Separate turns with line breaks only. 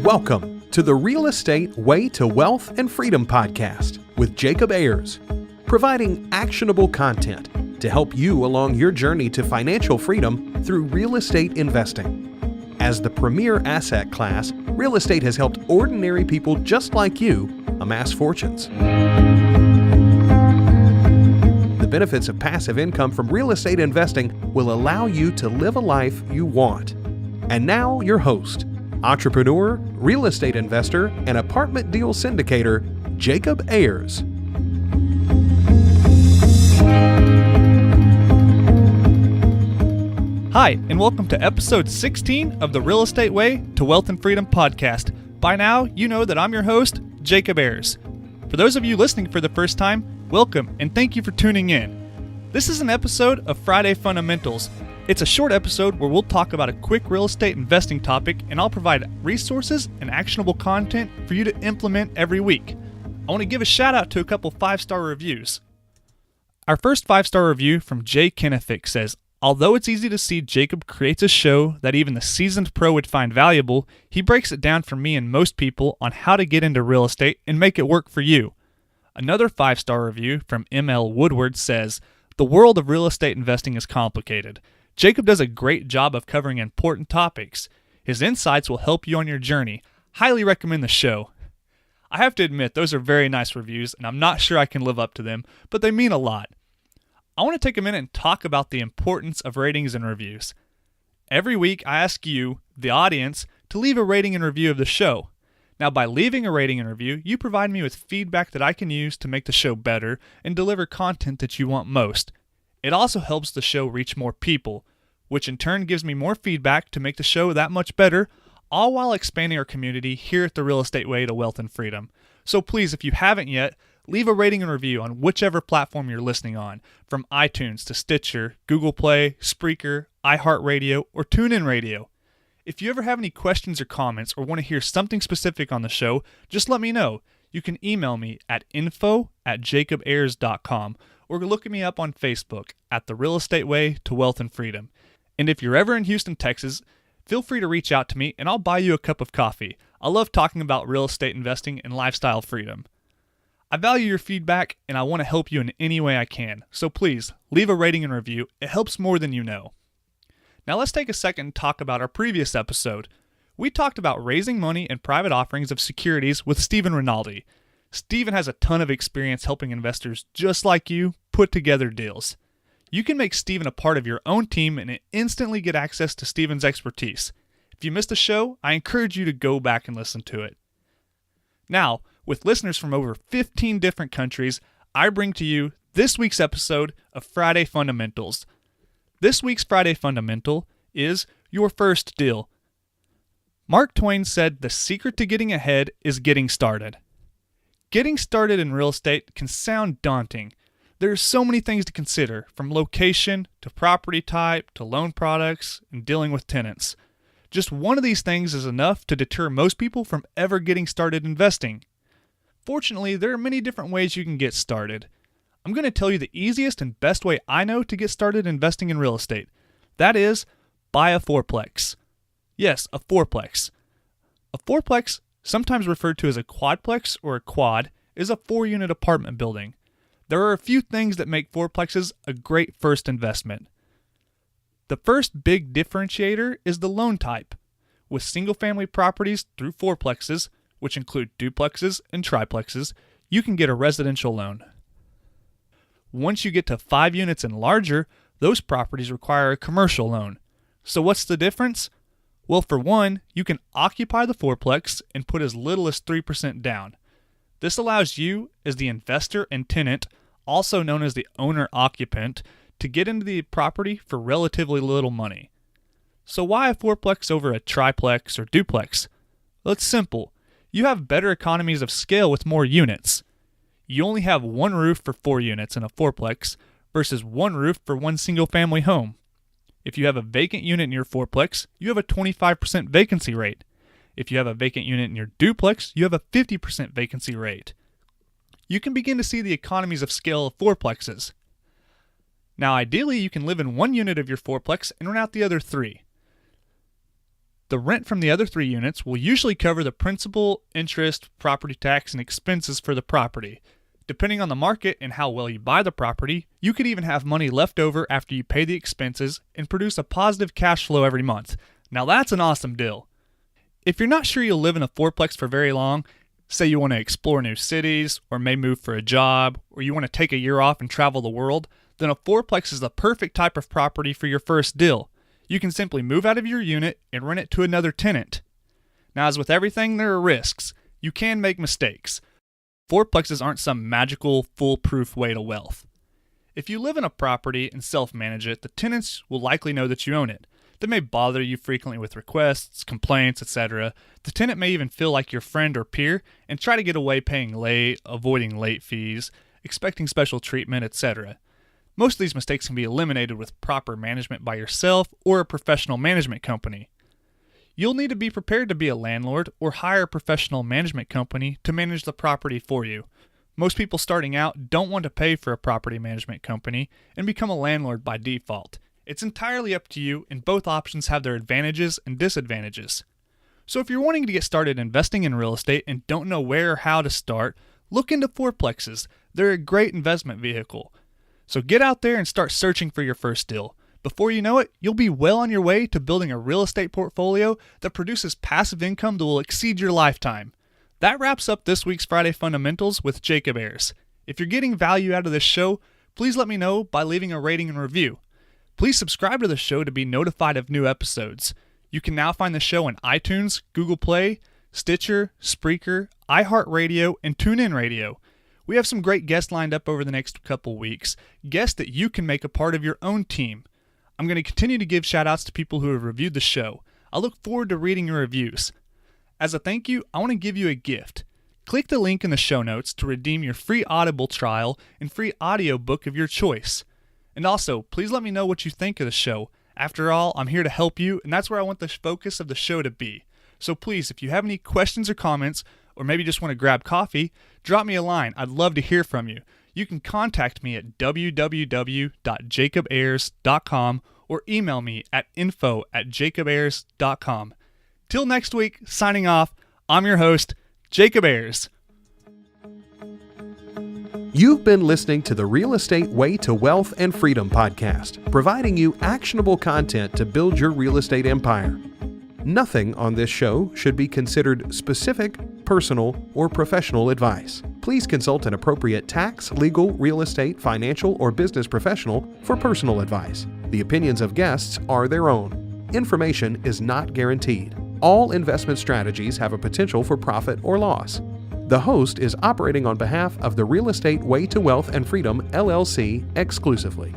Welcome to the Real Estate Way to Wealth and Freedom podcast with Jacob Ayers, providing actionable content to help you along your journey to financial freedom through real estate investing. As the premier asset class, real estate has helped ordinary people just like you amass fortunes. The benefits of passive income from real estate investing will allow you to live a life you want. And now your host, entrepreneur, real estate investor, and apartment deal syndicator, Jacob Ayers.
Hi, and welcome to episode 16 of the Real Estate Way to Wealth and Freedom podcast. By now, you know that I'm your host, Jacob Ayers. For those of you listening for the first time, welcome and thank you for tuning in. This is an episode of Friday Fundamentals. It's a short episode where we'll talk about a quick real estate investing topic, and I'll provide resources and actionable content for you to implement every week. I want to give a shout out to a couple 5-star reviews. Our first 5-star review from Jay Kennefick says, although it's easy to see Jacob creates a show that even the seasoned pro would find valuable, he breaks it down for me and most people on how to get into real estate and make it work for you. Another 5-star review from ML Woodward says, the world of real estate investing is complicated. Jacob does a great job of covering important topics. His insights will help you on your journey. Highly recommend the show. I have to admit, those are very nice reviews, and I'm not sure I can live up to them, but they mean a lot. I want to take a minute and talk about the importance of ratings and reviews. Every week, I ask you, the audience, to leave a rating and review of the show. Now, by leaving a rating and review, you provide me with feedback that I can use to make the show better and deliver content that you want most. It also helps the show reach more people, which in turn gives me more feedback to make the show that much better, all while expanding our community here at the Real Estate Way to Wealth and Freedom. So please, if you haven't yet, leave a rating and review on whichever platform you're listening on, from iTunes to Stitcher, Google Play, Spreaker, iHeartRadio, or TuneIn Radio. If you ever have any questions or comments or want to hear something specific on the show, just let me know. You can email me at info@jacobayers.com or look me up on Facebook at The Real Estate Way to Wealth and Freedom. And if you're ever in Houston, Texas, feel free to reach out to me and I'll buy you a cup of coffee. I love talking about real estate investing and lifestyle freedom. I value your feedback and I want to help you in any way I can. So please, leave a rating and review. It helps more than you know. Now let's take a second and talk about our previous episode. We talked about raising money and private offerings of securities with Stephen Rinaldi. Stephen has a ton of experience helping investors just like you put together deals. You can make Stephen a part of your own team and instantly get access to Stephen's expertise. If you missed the show, I encourage you to go back and listen to it. Now, with listeners from over 15 different countries, I bring to you this week's episode of Friday Fundamentals. This week's Friday Fundamental is your first deal. Mark Twain said the secret to getting ahead is getting started. Getting started in real estate can sound daunting. There are so many things to consider, from location to property type to loan products and dealing with tenants. Just one of these things is enough to deter most people from ever getting started investing. Fortunately, there are many different ways you can get started. I'm going to tell you the easiest and best way I know to get started investing in real estate. That is, buy a fourplex. Yes, a fourplex. A fourplex, sometimes referred to as a quadplex or a quad, is a 4-unit apartment building. There are a few things that make fourplexes a great first investment. The first big differentiator is the loan type. With single-family properties through fourplexes, which include duplexes and triplexes, you can get a residential loan. Once you get to 5 units and larger, those properties require a commercial loan. So what's the difference? Well, for one, you can occupy the fourplex and put as little as 3% down. This allows you, as the investor and tenant, also known as the owner-occupant, to get into the property for relatively little money. So why a fourplex over a triplex or duplex? Well, it's simple. You have better economies of scale with more units. You only have one roof for 4 units in a fourplex versus one roof for one single-family home. If you have a vacant unit in your fourplex, you have a 25% vacancy rate. If you have a vacant unit in your duplex, you have a 50% vacancy rate. You can begin to see the economies of scale of fourplexes. Now, ideally, you can live in one unit of your fourplex and rent out the other 3. The rent from the other 3 units will usually cover the principal, interest, property tax, and expenses for the property. Depending on the market and how well you buy the property, you could even have money left over after you pay the expenses and produce a positive cash flow every month. Now that's an awesome deal. If you're not sure you'll live in a fourplex for very long, say you want to explore new cities, or may move for a job, or you want to take a year off and travel the world, then a fourplex is the perfect type of property for your first deal. You can simply move out of your unit and rent it to another tenant. Now, as with everything, there are risks. You can make mistakes. Fourplexes aren't some magical, foolproof way to wealth. If you live in a property and self-manage it, the tenants will likely know that you own it. They may bother you frequently with requests, complaints, etc. The tenant may even feel like your friend or peer and try to get away paying late, avoiding late fees, expecting special treatment, etc. Most of these mistakes can be eliminated with proper management by yourself or a professional management company. You'll need to be prepared to be a landlord or hire a professional management company to manage the property for you. Most people starting out don't want to pay for a property management company and become a landlord by default. It's entirely up to you, and both options have their advantages and disadvantages. So if you're wanting to get started investing in real estate and don't know where or how to start, look into fourplexes. They're a great investment vehicle. So get out there and start searching for your first deal. Before you know it, you'll be well on your way to building a real estate portfolio that produces passive income that will exceed your lifetime. That wraps up this week's Friday Fundamentals with Jacob Ayers. If you're getting value out of this show, please let me know by leaving a rating and review. Please subscribe to the show to be notified of new episodes. You can now find the show on iTunes, Google Play, Stitcher, Spreaker, iHeartRadio, and TuneIn Radio. We have some great guests lined up over the next couple weeks, guests that you can make a part of your own team. I'm going to continue to give shout outs to people who have reviewed the show. I look forward to reading your reviews. As a thank you, I want to give you a gift. Click the link in the show notes to redeem your free Audible trial and free audiobook of your choice. And also, please let me know what you think of the show. After all, I'm here to help you, and that's where I want the focus of the show to be. So please, if you have any questions or comments, or maybe just want to grab coffee, drop me a line. I'd love to hear from you. You can contact me at www.jacobayers.com or email me at info@jacobayers.com. Till next week, signing off, I'm your host, Jacob Ayers.
You've been listening to the Real Estate Way to Wealth and Freedom podcast, providing you actionable content to build your real estate empire. Nothing on this show should be considered specific, personal, or professional advice. Please consult an appropriate tax, legal, real estate, financial, or business professional for personal advice. The opinions of guests are their own. Information is not guaranteed. All investment strategies have a potential for profit or loss. The host is operating on behalf of the Real Estate Way to Wealth and Freedom, LLC, exclusively.